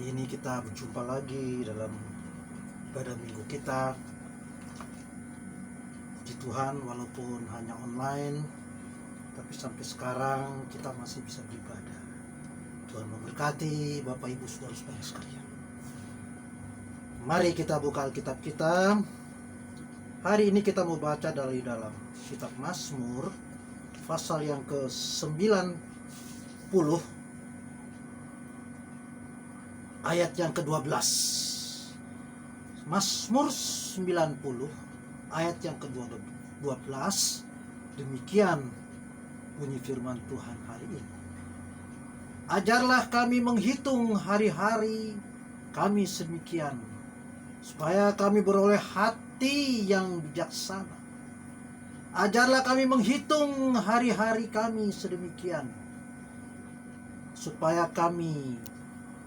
Hari ini kita berjumpa lagi dalam ibadah minggu kita. Puji Tuhan, walaupun hanya online, tapi sampai sekarang kita masih bisa beribadah. Tuhan memberkati Bapak Ibu Saudara-saudara sekalian. Mari kita buka Alkitab kita. Hari ini kita mau baca dari dalam kitab Mazmur pasal yang ke-90 ayat yang ke-12. Mazmur 90 ayat yang ke-12. Demikian bunyi firman Tuhan hari ini. Ajarlah kami menghitung hari-hari kami sedemikian, supaya kami beroleh hati yang bijaksana. Ajarlah kami menghitung hari-hari kami sedemikian, supaya kami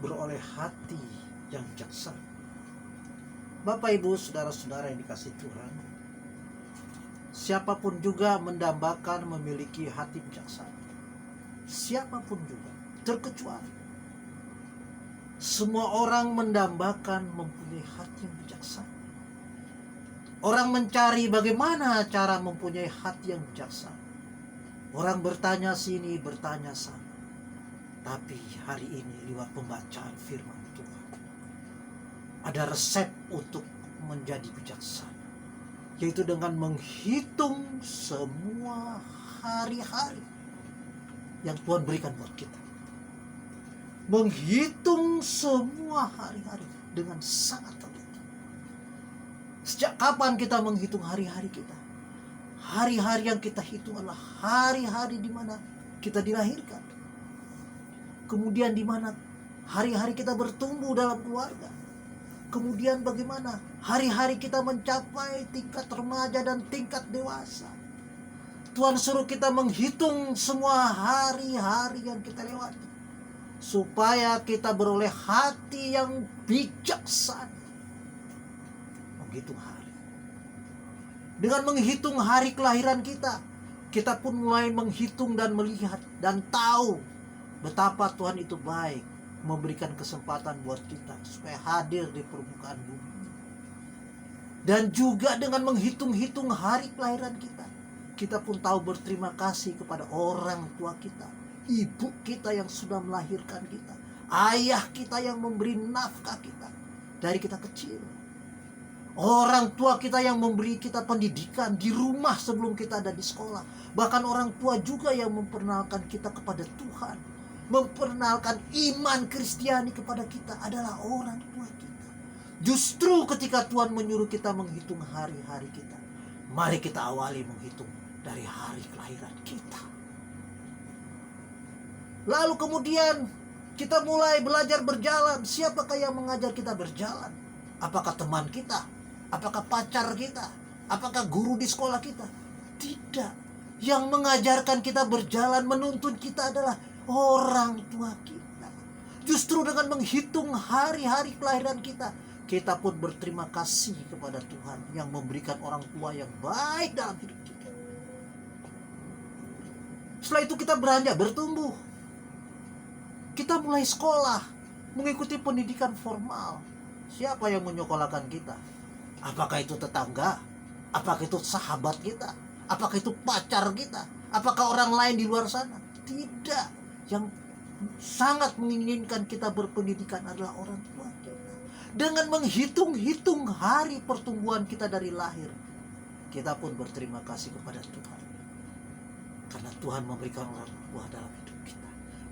beroleh hati yang bijaksana. Bapak Ibu Saudara-saudara yang dikasihi Tuhan, siapapun juga mendambakan memiliki hati bijaksana. Siapapun juga, terkecuali semua orang mendambakan mempunyai hati yang bijaksana. Orang mencari bagaimana cara mempunyai hati yang bijaksana. Orang bertanya sini, bertanya sana. Tapi hari ini lewat pembacaan firman Tuhan, ada resep untuk menjadi bijaksana, yaitu dengan menghitung semua hari-hari yang Tuhan berikan buat kita. Menghitung semua hari-hari dengan sangat teliti. Sejak kapan kita menghitung hari-hari kita? Hari-hari yang kita hitung adalah hari-hari di mana kita dilahirkan. Kemudian di mana hari-hari kita bertumbuh dalam keluarga. Kemudian bagaimana hari-hari kita mencapai tingkat remaja dan tingkat dewasa. Tuhan suruh kita menghitung semua hari-hari yang kita lewati, supaya kita beroleh hati yang bijaksana. Menghitung hari. Dengan menghitung hari kelahiran kita, kita pun mulai menghitung dan melihat dan tahu betapa Tuhan itu baik, memberikan kesempatan buat kita supaya hadir di permukaan bumi. Dan juga dengan menghitung-hitung hari kelahiran kita, kita pun tahu berterima kasih kepada orang tua kita, ibu kita yang sudah melahirkan kita, ayah kita yang memberi nafkah kita dari kita kecil, orang tua kita yang memberi kita pendidikan di rumah sebelum kita ada di sekolah. Bahkan orang tua juga yang memperkenalkan kita kepada Tuhan, memperkenalkan iman Kristiani kepada kita adalah orang tua kita. Justru ketika Tuhan menyuruh kita menghitung hari-hari kita, mari kita awali menghitung dari hari kelahiran kita. Lalu kemudian kita mulai belajar berjalan. Siapakah yang mengajar kita berjalan? Apakah teman kita? Apakah pacar kita? Apakah guru di sekolah kita? Tidak. Yang mengajarkan kita berjalan, menuntun kita adalah orang tua kita. Justru dengan menghitung hari-hari kelahiran kita, kita pun berterima kasih kepada Tuhan yang memberikan orang tua yang baik dalam hidup kita. Setelah itu kita beranjak bertumbuh. Kita mulai sekolah, mengikuti pendidikan formal. Siapa yang menyekolahkan kita? Apakah itu tetangga? Apakah itu sahabat kita? Apakah itu pacar kita? Apakah orang lain di luar sana? Tidak. Yang sangat menginginkan kita berpendidikan adalah orang tua kita. Dengan menghitung-hitung hari pertumbuhan kita dari lahir, kita pun berterima kasih kepada Tuhan, karena Tuhan memberikan orang tua dalam hidup kita.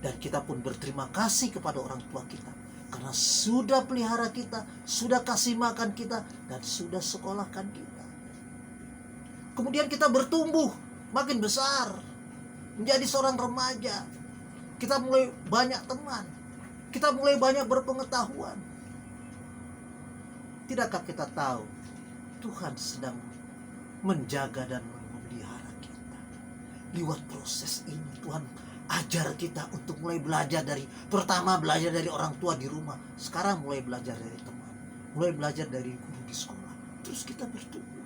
Dan kita pun berterima kasih kepada orang tua kita, karena sudah pelihara kita, sudah kasih makan kita, dan sudah sekolahkan kita. Kemudian kita bertumbuh, makin besar, menjadi seorang remaja. Kita mulai banyak teman, kita mulai banyak berpengetahuan. Tidakkah kita tahu Tuhan sedang menjaga dan memelihara kita? Lewat proses ini Tuhan ajar kita untuk mulai belajar dari, pertama belajar dari orang tua di rumah, sekarang mulai belajar dari teman, mulai belajar dari guru di sekolah. Terus kita bertumbuh.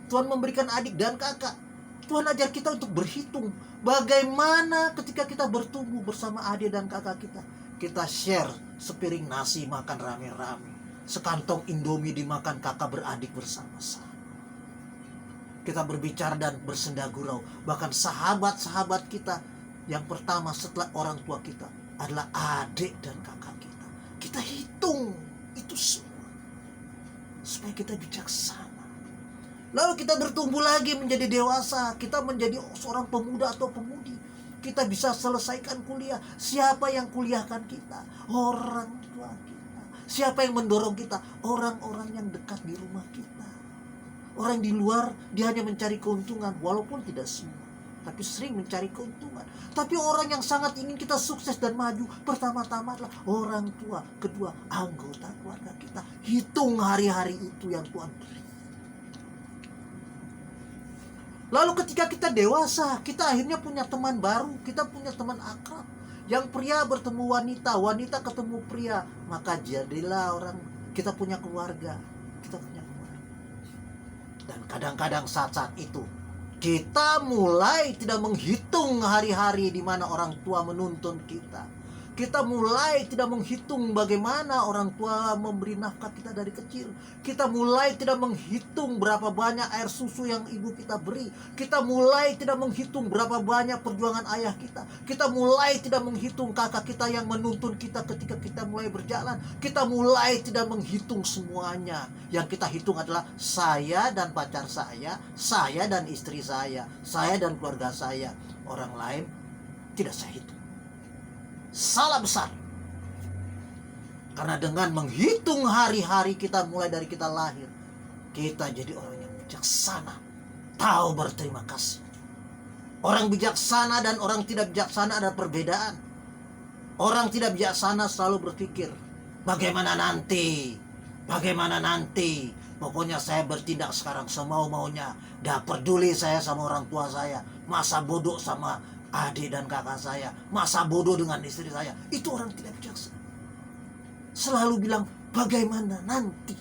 Tuhan memberikan adik dan kakak. Tuhan ajar kita untuk berhitung bagaimana ketika kita bertumbuh bersama adik dan kakak kita. Kita share Sepiring nasi makan rame-rame, sekantong Indomie dimakan kakak beradik bersama-sama. Kita berbicara dan bersenda gurau. Bahkan sahabat-sahabat kita yang pertama setelah orang tua kita adalah adik dan kakak kita. Kita hitung itu semua supaya kita bijaksana. Lalu kita bertumbuh lagi menjadi dewasa. Kita menjadi seorang pemuda atau pemudi. Kita bisa selesaikan kuliah. Siapa yang kuliahkan kita? Orang tua kita. Siapa yang mendorong kita? Orang-orang yang dekat di rumah kita. Orang di luar dia hanya mencari keuntungan, walaupun tidak semua, tapi sering mencari keuntungan. Tapi orang yang sangat ingin kita sukses dan maju, pertama-tama adalah orang tua, kedua anggota keluarga kita. Hitung hari-hari itu yang Tuhan beri. Lalu ketika kita dewasa, kita akhirnya punya teman baru, kita punya teman akrab. Yang pria bertemu wanita, wanita ketemu pria, maka jadilah orang, kita punya keluarga, kita punya. Dan kadang-kadang saat-saat itu kita mulai tidak menghitung hari-hari di mana orang tua menuntun kita. Kita mulai tidak menghitung bagaimana orang tua memberi nafkah kita dari kecil. Kita mulai tidak menghitung berapa banyak air susu yang ibu kita beri. Kita mulai tidak menghitung berapa banyak perjuangan ayah kita. Kita mulai tidak menghitung kakak kita yang menuntun kita ketika kita mulai berjalan. Kita mulai tidak menghitung semuanya. Yang kita hitung adalah saya dan pacar saya dan istri saya dan keluarga saya. Orang lain tidak saya hitung. Salah besar. Karena dengan menghitung hari-hari kita mulai dari kita lahir, kita jadi orang yang bijaksana, tahu berterima kasih. Orang bijaksana dan orang tidak bijaksana ada perbedaan. Orang tidak bijaksana selalu berpikir, bagaimana nanti? Pokoknya saya bertindak sekarang semau-maunya. Dah peduli saya sama orang tua saya. Masa bodoh sama adik dan kakak saya, masa bodoh dengan istri saya. Itu orang tidak bijaksana. Selalu bilang bagaimana nanti.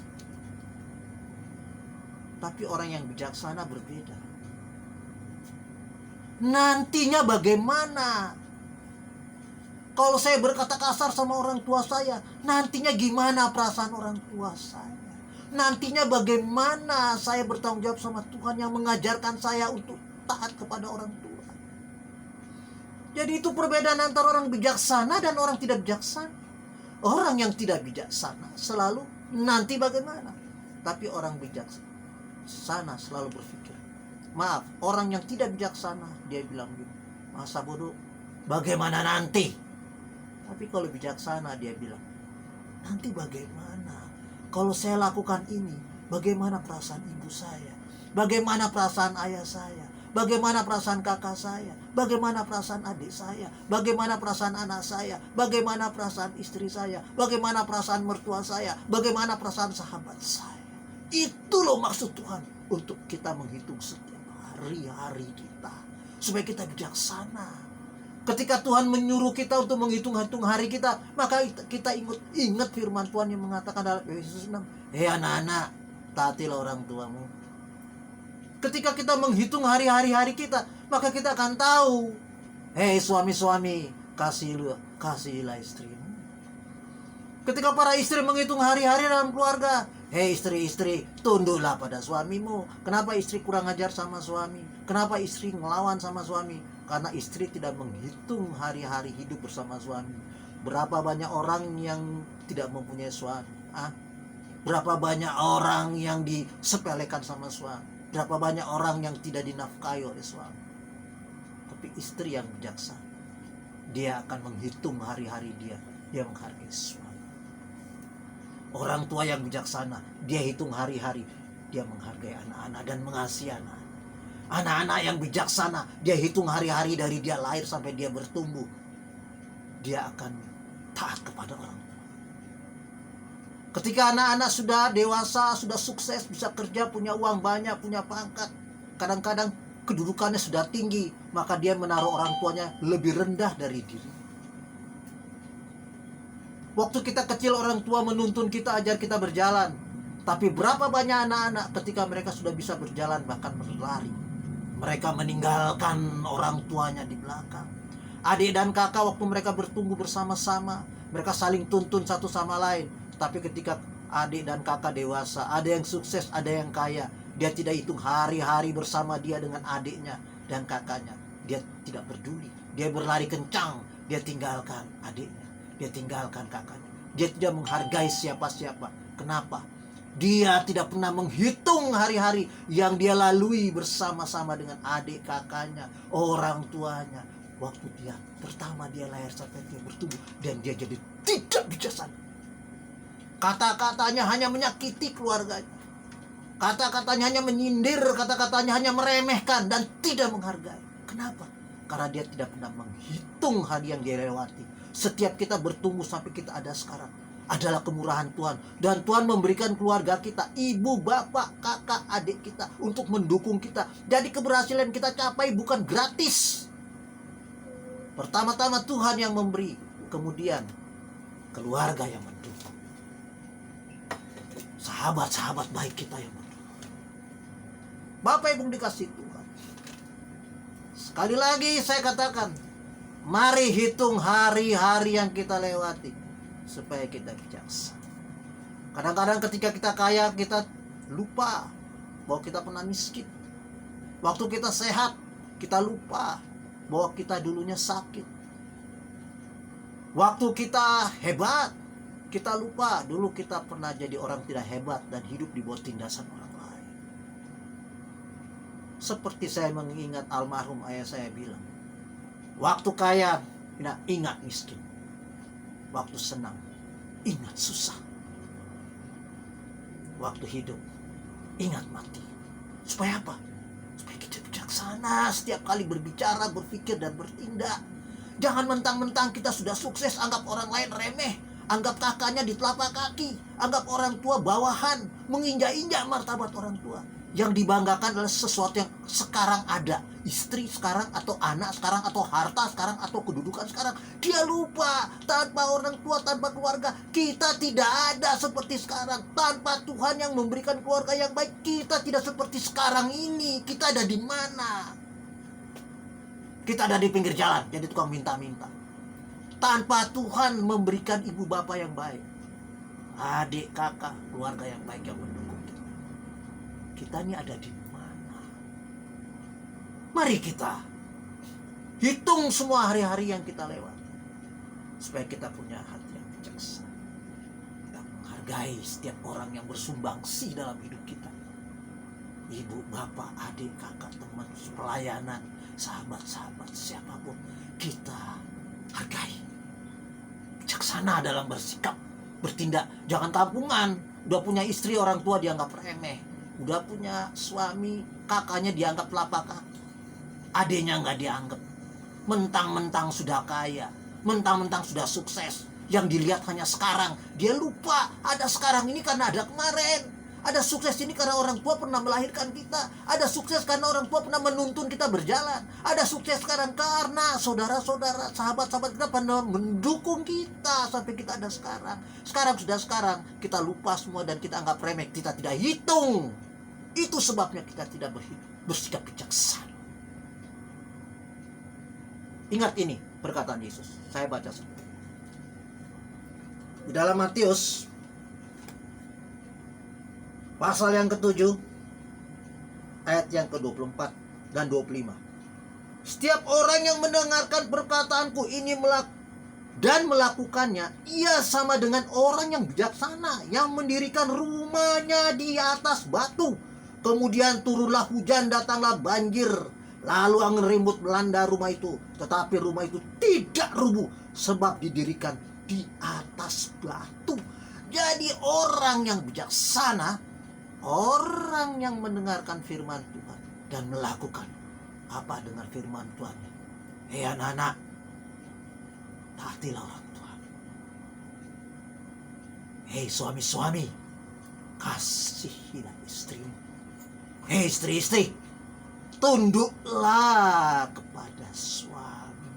Tapi orang yang bijaksana berbeda. Nantinya bagaimana? Kalau saya berkata kasar sama orang tua saya, nantinya gimana perasaan orang tua saya? Nantinya bagaimana saya bertanggung jawab sama Tuhan yang mengajarkan saya untuk taat kepada orang tua? Jadi itu perbedaan antara orang bijaksana dan orang tidak bijaksana. Orang yang tidak bijaksana selalu nanti bagaimana. Tapi orang bijaksana selalu berpikir, maaf, orang yang tidak bijaksana dia bilang gitu, masa bodoh, bagaimana nanti. Tapi kalau bijaksana dia bilang, nanti bagaimana kalau saya lakukan ini, bagaimana perasaan ibu saya, bagaimana perasaan ayah saya, bagaimana perasaan kakak saya, bagaimana perasaan adik saya, bagaimana perasaan anak saya, bagaimana perasaan istri saya, bagaimana perasaan mertua saya, bagaimana perasaan sahabat saya. Itu loh maksud Tuhan untuk kita menghitung setiap hari-hari kita, supaya kita bijaksana. Ketika Tuhan menyuruh kita untuk menghitung-hitung hari kita, maka kita ingat firman Tuhan yang mengatakan dalam Efesus 6, hei anak-anak, taatilah orang tuamu. Ketika kita menghitung hari-hari kita, maka kita akan tahu, hei suami-suami, kasihilah istrimu. Ketika para istri menghitung hari-hari dalam keluarga, hei istri-istri, tunduklah pada suamimu. Kenapa istri kurang ajar sama suami? Kenapa istri ngelawan sama suami? Karena istri tidak menghitung hari-hari hidup bersama suami. Berapa banyak orang yang tidak mempunyai suami? Berapa banyak orang yang disepelekan sama suami? Berapa banyak orang yang tidak dinafkahi oleh suami? Tapi istri yang bijaksana, dia akan menghitung hari-hari dia menghargai suami. Orang tua yang bijaksana, dia hitung hari-hari, dia menghargai anak-anak dan mengasihi anak. Anak-anak yang bijaksana, dia hitung hari-hari dari dia lahir sampai dia bertumbuh. Dia akan taat kepada orang tua. Ketika anak-anak sudah dewasa, sudah sukses, bisa kerja, punya uang banyak, punya pangkat, kadang-kadang kedudukannya sudah tinggi, maka dia menaruh orang tuanya lebih rendah dari diri. Waktu kita kecil orang tua menuntun kita, ajar kita berjalan. Tapi berapa banyak anak-anak ketika mereka sudah bisa berjalan, bahkan berlari, mereka meninggalkan orang tuanya di belakang. Adik dan kakak waktu mereka bertumbuh bersama-sama, Mereka saling tuntun satu sama lain. Tapi ketika adik dan kakak dewasa, ada yang sukses, ada yang kaya, dia tidak hitung hari-hari bersama dia dengan adiknya dan kakaknya. Dia tidak peduli. Dia berlari kencang, dia tinggalkan adiknya, dia tinggalkan kakaknya. Dia tidak menghargai siapa-siapa. Kenapa? Dia tidak pernah menghitung hari-hari yang dia lalui bersama-sama dengan adik kakaknya, orang tuanya. Waktu dia pertama dia lahir sampai dia bertumbuh, dan dia jadi tidak bijaksana. Kata-katanya hanya menyakiti keluarganya. Kata-katanya hanya menyindir, kata-katanya hanya meremehkan dan tidak menghargai. Kenapa? Karena dia tidak pernah menghitung hari yang dia lewati. Setiap kita bertumbuh sampai kita ada sekarang adalah kemurahan Tuhan. Dan Tuhan memberikan keluarga kita, ibu, bapak, kakak, adik kita, untuk mendukung kita. Jadi keberhasilan kita capai bukan gratis. Pertama-tama Tuhan yang memberi, kemudian keluarga yang mendukung, sahabat-sahabat baik kita yang mendukung. Bapak Ibu dikasih Tuhan, sekali lagi saya katakan, mari hitung hari-hari yang kita lewati supaya kita bijaksana. Kadang-kadang ketika kita kaya, kita lupa bahwa kita pernah miskin. Waktu kita sehat, kita lupa bahwa kita dulunya sakit. Waktu kita hebat, kita lupa dulu kita pernah jadi orang tidak hebat dan hidup di bawah tindasan orang lain. Seperti saya mengingat almarhum ayah saya bilang, waktu kaya, ingat miskin. Waktu senang, ingat susah. Waktu hidup, ingat mati. Supaya apa? Supaya kita bijaksana setiap kali berbicara, berpikir, dan bertindak. Jangan mentang-mentang kita sudah sukses, anggap orang lain remeh. Anggap kakaknya di telapak kaki. Anggap orang tua bawahan, menginjak-injak martabat orang tua. Yang dibanggakan adalah sesuatu yang sekarang ada. Istri sekarang, atau anak sekarang, atau harta sekarang, atau kedudukan sekarang. Dia lupa, tanpa orang tua, tanpa keluarga, kita tidak ada seperti sekarang. Tanpa Tuhan yang memberikan keluarga yang baik, kita tidak seperti sekarang ini. Kita ada di mana? Kita ada di pinggir jalan, jadi tukang minta-minta. Tanpa Tuhan memberikan ibu bapak yang baik, adik, kakak, keluarga yang baik yang mendukung kita, kita ini ada di mana? Mari kita hitung semua hari-hari yang kita lewati, supaya kita punya hati yang bijaksana. Kita menghargai setiap orang yang bersumbangsi dalam hidup kita. Ibu, bapak, adik, kakak, teman, pelayanan, sahabat-sahabat, siapapun, kita hargai. Bijaksana dalam bersikap, bertindak. Jangan kampungan. Udah punya istri, orang tua dianggap remeh. Udah punya suami, kakaknya dianggap telapak kaki, adiknya nggak dianggap. Mentang-mentang sudah kaya, mentang-mentang sudah sukses, yang dilihat hanya sekarang. Dia lupa ada sekarang ini karena ada kemarin. Ada sukses ini karena orang tua pernah melahirkan kita. Ada sukses karena orang tua pernah menuntun kita berjalan. Ada sukses sekarang karena saudara-saudara, sahabat-sahabat kita pernah mendukung kita sampai kita ada sekarang. Sekarang kita lupa semua dan kita anggap remeh. Kita tidak hitung. Itu sebabnya kita tidak bersikap bijaksana. Ingat ini perkataan Yesus. Saya baca sedikit. Di dalam Matius pasal yang ke-7 ayat yang ke-24 dan 25. Setiap orang yang mendengarkan perkataanku ini dan melakukannya, ia sama dengan orang yang bijaksana yang mendirikan rumahnya di atas batu. Kemudian turunlah hujan, datanglah banjir, lalu angin ribut melanda rumah itu, tetapi rumah itu tidak rubuh sebab didirikan di atas batu. Jadi orang yang bijaksana, orang yang mendengarkan firman Tuhan dan melakukan apa dengan firman Tuhan. Hei anak-anak, taatilah orang tua. Hei suami-suami, kasihilah istrimu. Hei istri-istri, tunduklah kepada suami.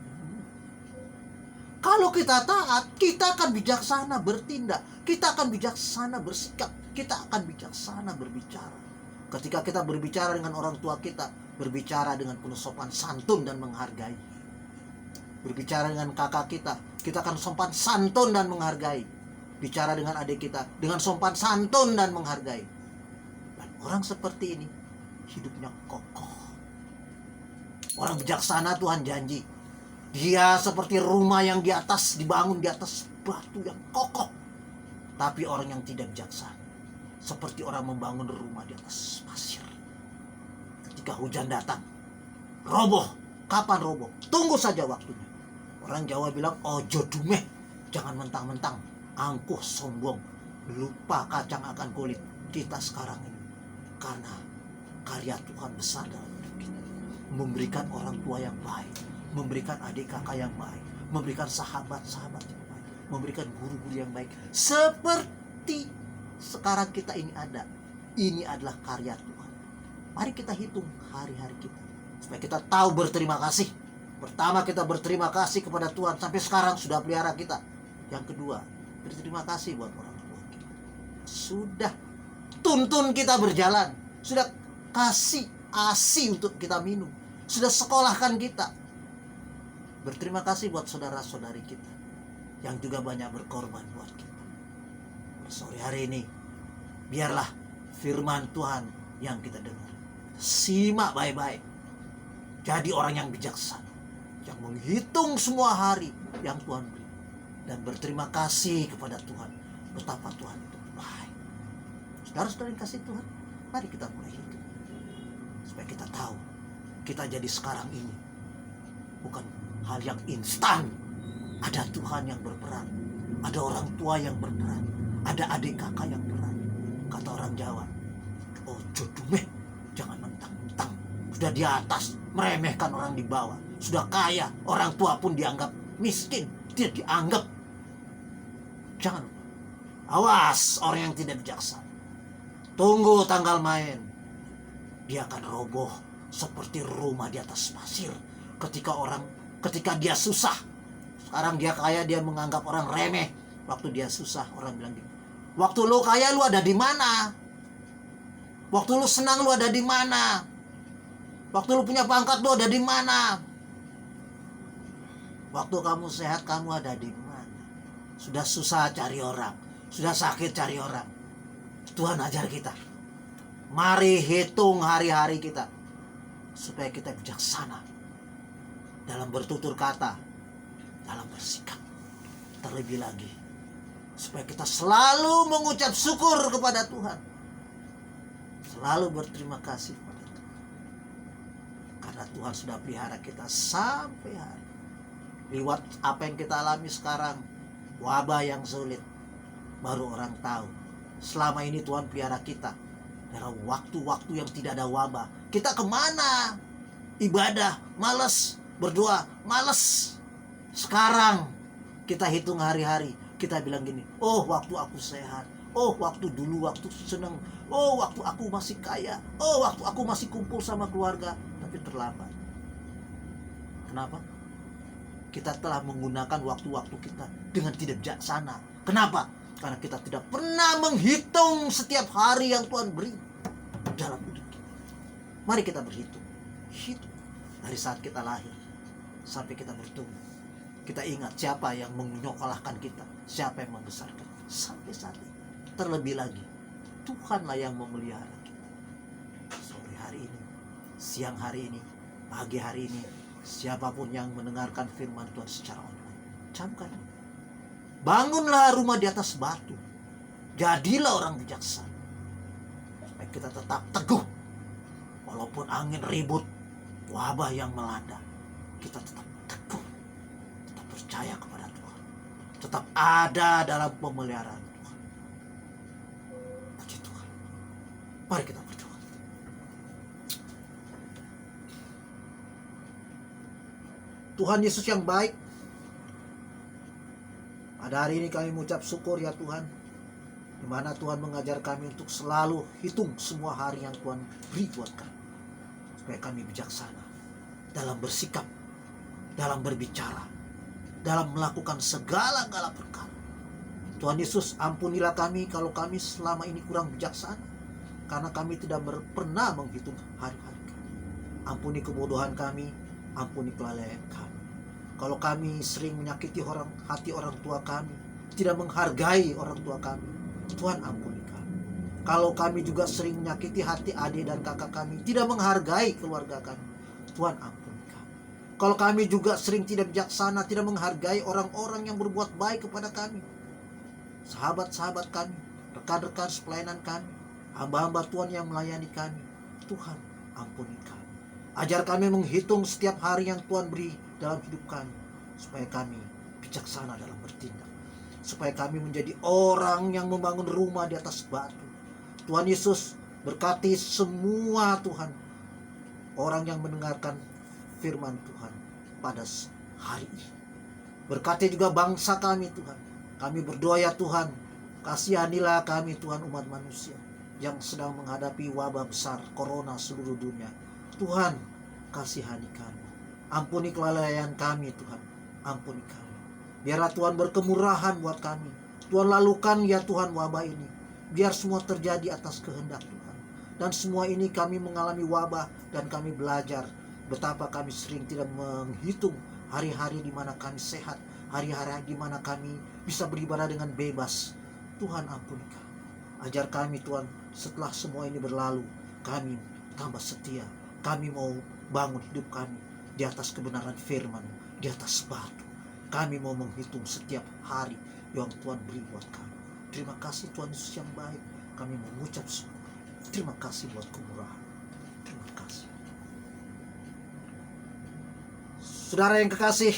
Kalau kita taat, kita akan bijaksana bertindak, kita akan bijaksana bersikap, kita akan bijaksana berbicara. Ketika kita berbicara dengan orang tua kita, berbicara dengan penuh sopan santun dan menghargai. Berbicara dengan kakak kita akan sopan santun dan menghargai. Bicara dengan adik kita dengan sopan santun dan menghargai. Dan orang seperti ini hidupnya kokoh. Orang bijaksana Tuhan janji, dia seperti rumah yang di atas, dibangun di atas batu yang kokoh. Tapi orang yang tidak bijaksana seperti orang membangun rumah di atas pasir. Ketika hujan datang, roboh. Kapan roboh? Tunggu saja waktunya. Orang Jawa bilang, ojo dumeh, jangan mentang-mentang angkuh sombong, lupa kacang akan kulit. Kita sekarang ini karena karya Tuhan besar dalam hidup kita, memberikan orang tua yang baik, memberikan adik kakak yang baik, memberikan sahabat-sahabat yang baik, memberikan guru-guru yang baik. Seperti sekarang kita ini ada, ini adalah karya Tuhan. Mari kita hitung hari-hari kita supaya kita tahu berterima kasih. Pertama, kita berterima kasih kepada Tuhan sampai sekarang sudah pelihara kita. Yang kedua, berterima kasih buat orang tua kita, sudah tuntun kita berjalan, sudah kasih ASI untuk kita minum, sudah sekolahkan kita. Berterima kasih buat saudara-saudari kita yang juga banyak berkorban buat kita. Sore hari ini biarlah firman Tuhan yang kita dengar, simak baik-baik, jadi orang yang bijaksana, yang menghitung semua hari yang Tuhan beri, dan berterima kasih kepada Tuhan betapa Tuhan itu baik. Saudara-saudara yang kasih Tuhan, mari kita mulai hidup supaya kita tahu kita jadi sekarang ini bukan hal yang instan. Ada Tuhan yang berperan, ada orang tua yang berperan, ada adik kakak yang berperan. Kata orang Jawa, ojo dumeh, jangan mentang-mentang sudah di atas meremehkan orang di bawah. Sudah kaya, orang tua pun dianggap miskin, tidak dianggap. Jangan lupa, awas orang yang tidak bijaksana. Tunggu tanggal main, dia akan roboh seperti rumah di atas pasir. Ketika dia susah, sekarang dia kaya, dia menganggap orang remeh. Waktu dia susah, orang bilang gitu, waktu lu kaya lu ada di mana? Waktu lu senang lu ada di mana? Waktu lu punya pangkat lu ada di mana? Waktu kamu sehat kamu ada di mana? Sudah susah cari orang, sudah sakit cari orang. Tuhan ajar kita, mari hitung hari-hari kita supaya kita bijaksana dalam bertutur kata, dalam bersikap. Terlebih lagi supaya kita selalu mengucap syukur kepada Tuhan, selalu berterima kasih kepada Tuhan, karena Tuhan sudah pelihara kita sampai hari. Lewat apa yang kita alami sekarang, wabah yang sulit, baru orang tahu selama ini Tuhan pelihara kita. Dalam waktu-waktu yang tidak ada wabah, kita kemana? Ibadah malas, berdoa malas. Sekarang kita hitung hari-hari, kita bilang gini, oh waktu aku sehat, oh waktu dulu waktu seneng, oh waktu aku masih kaya, oh waktu aku masih kumpul sama keluarga. Tapi terlambat. Kenapa? Kita telah menggunakan waktu-waktu kita dengan tidak bijaksana. Kenapa? Karena kita tidak pernah menghitung setiap hari yang Tuhan beri dalam hidup kita. Mari kita berhitung. Hitung dari saat kita lahir sampai kita bertumbuh. Kita ingat siapa yang menyekolahkan kita, siapa yang membesarkan sampai saat ini. Terlebih lagi, Tuhanlah yang memelihara kita. Sore hari ini, siang hari ini, pagi hari ini, siapapun yang mendengarkan firman Tuhan secara online, camkan, bangunlah rumah di atas batu, jadilah orang bijaksana, supaya kita tetap teguh walaupun angin ribut, wabah yang melanda. Kita tetap teguh, tetap percaya kepada Tuhan, tetap ada dalam pemeliharaan Tuhan. Puji Tuhan. Mari kita berdoa. Tuhan Yesus yang baik, pada hari ini kami mengucap syukur ya Tuhan, di mana Tuhan mengajar kami untuk selalu hitung semua hari yang Tuhan beri buat kami, supaya kami bijaksana dalam bersikap, dalam berbicara, dalam melakukan segala-gala perkara. Tuhan Yesus, ampunilah kami kalau kami selama ini kurang bijaksana, karena kami tidak pernah menghitung hari-hari kami. Ampuni kebodohan kami, ampuni kelalaian kami. Kalau kami sering menyakiti hati orang tua kami, tidak menghargai orang tua kami, Tuhan ampuni kami. Kalau kami juga sering menyakiti hati adik dan kakak kami, tidak menghargai keluarga kami, Tuhan ampuni kami. Kalau kami juga sering tidak bijaksana, tidak menghargai orang-orang yang berbuat baik kepada kami, sahabat-sahabat kami, rekan-rekan pelayanan kami, hamba-hamba Tuhan yang melayani kami, Tuhan ampuni kami. Ajar kami menghitung setiap hari yang Tuhan beri dalam hidup kami, supaya kami bijaksana dalam bertindak, supaya kami menjadi orang yang membangun rumah di atas batu. Tuhan Yesus berkati semua Tuhan orang yang mendengarkan firman Tuhan pada hari ini. Berkati juga bangsa kami Tuhan. Kami berdoa ya Tuhan, kasihanilah kami Tuhan, umat manusia yang sedang menghadapi wabah besar corona seluruh dunia. Tuhan, kasihani kami. Ampuni kelalaian kami Tuhan. Ampuni kami. Biarlah Tuhan berkemurahan buat kami. Tuhan lalukan ya Tuhan wabah ini. Biar semua terjadi atas kehendak Tuhan. Dan semua ini kami mengalami wabah dan kami belajar betapa kami sering tidak menghitung hari-hari di mana kami sehat, hari-hari di mana kami bisa beribadah dengan bebas. Tuhan ampuni kami. Ajar kami Tuhan, setelah semua ini berlalu, kami tambah setia. Kami mau bangun hidup kami di atas kebenaran firman, di atas batu. Kami mau menghitung setiap hari yang Tuhan beri buat kami. Terima kasih Tuhan Yesus yang baik. Kami mengucap semua terima kasih buat kemurahan. Terima kasih. Saudara yang kekasih,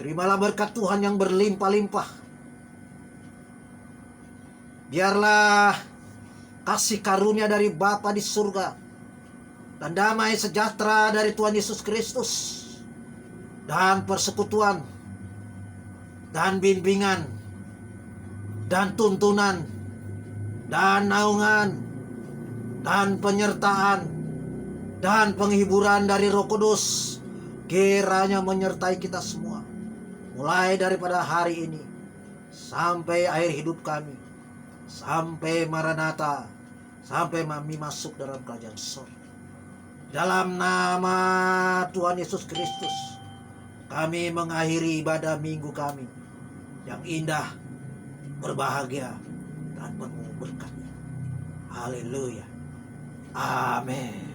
terimalah berkat Tuhan yang berlimpah-limpah. Biarlah kasih karunia dari Bapa di surga dan damai sejahtera dari Tuhan Yesus Kristus dan persekutuan dan bimbingan dan tuntunan dan naungan dan penyertaan dan penghiburan dari Roh Kudus kiranya menyertai kita semua, mulai daripada hari ini sampai akhir hidup kami, sampai Maranatha, sampai kami masuk dalam kerajaan surga. Dalam nama Tuhan Yesus Kristus, kami mengakhiri ibadah minggu kami yang indah, berbahagia, dan penuh berkat. Haleluya. Amin.